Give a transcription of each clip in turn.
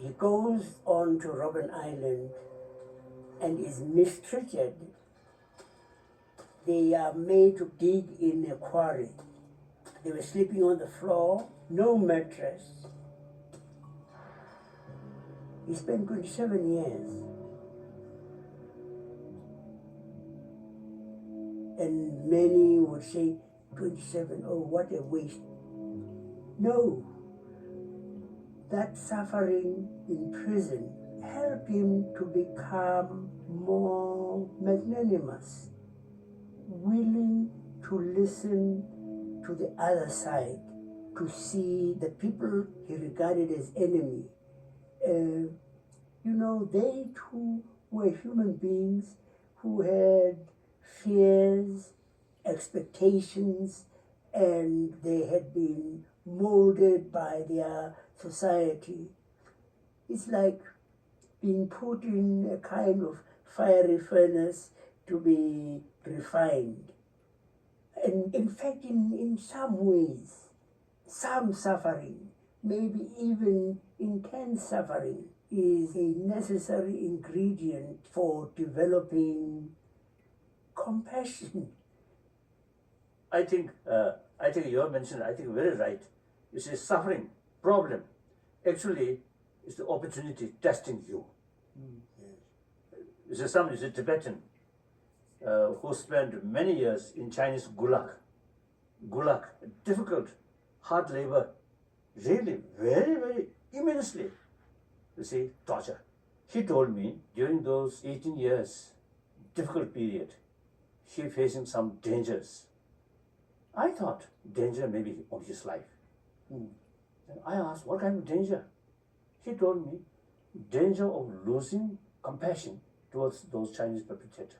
he goes on to Robben Island and is mistreated. They are made to dig in a quarry. They were sleeping on the floor, no mattress. He spent 27 years. And many would say, 27, oh, what a waste. No, that suffering in prison helped him to become more magnanimous, willing to listen to the other side, to see the people he regarded as enemy. They too were human beings who had fears, expectations, and they had been molded by their society. It's like being put in a kind of fiery furnace to be refined. And in fact, in some ways, some suffering, maybe even intense suffering, is a necessary ingredient for developing compassion. I think you have mentioned, I think very right. You say suffering, problem, actually is the opportunity testing you. You say somebody is a Tibetan who spent many years in Chinese gulag, difficult, hard labor, really very, very immensely, you see, torture. He told me during those 18 years, difficult period, he facing some dangers. I thought danger maybe on his life. And I asked, what kind of danger? He told me, danger of losing compassion towards those Chinese perpetrators.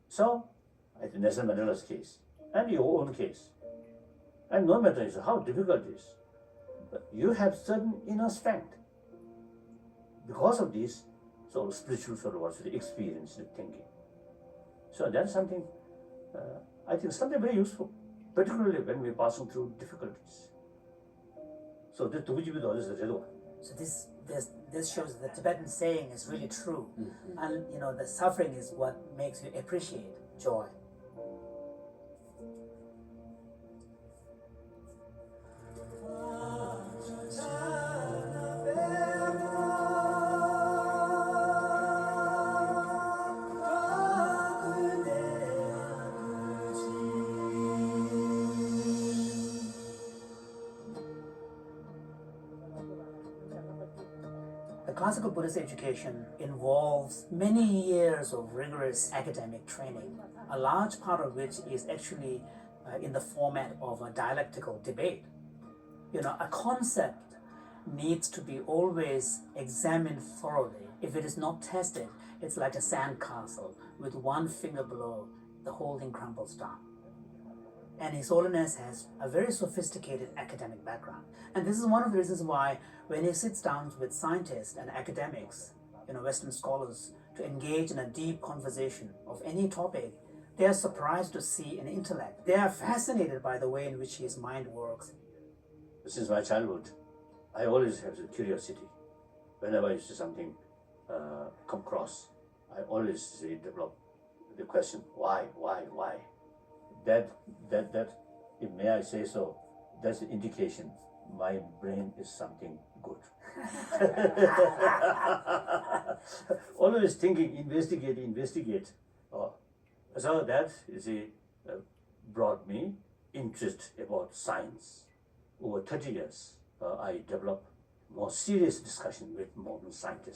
So, I think Nelson Mandela's case, and your own case, and no matter how difficult it is, but you have certain inner strength. Because of this, so spiritual sort of experience and thinking. So that's something, I think something very useful, particularly when we're passing through difficulties. So this So this shows that the Tibetan saying is really true, and the suffering is what makes you appreciate joy. The classical Buddhist education involves many years of rigorous academic training, a large part of which is actually in the format of a dialectical debate. A concept needs to be always examined thoroughly. If it is not tested, it's like a sandcastle. With one finger below, the whole thing crumbles down. And His Holiness has a very sophisticated academic background. And this is one of the reasons why when he sits down with scientists and academics, Western scholars, to engage in a deep conversation of any topic, they are surprised to see an intellect. They are fascinated by the way in which his mind works. Since my childhood, I always have the curiosity. Whenever I see something come across, I always develop the question, why? That, if may I say so, that's the indication my brain is something good. Always thinking, investigate. So that, brought me interest about science. Over 30 years, I developed more serious discussion with modern scientists.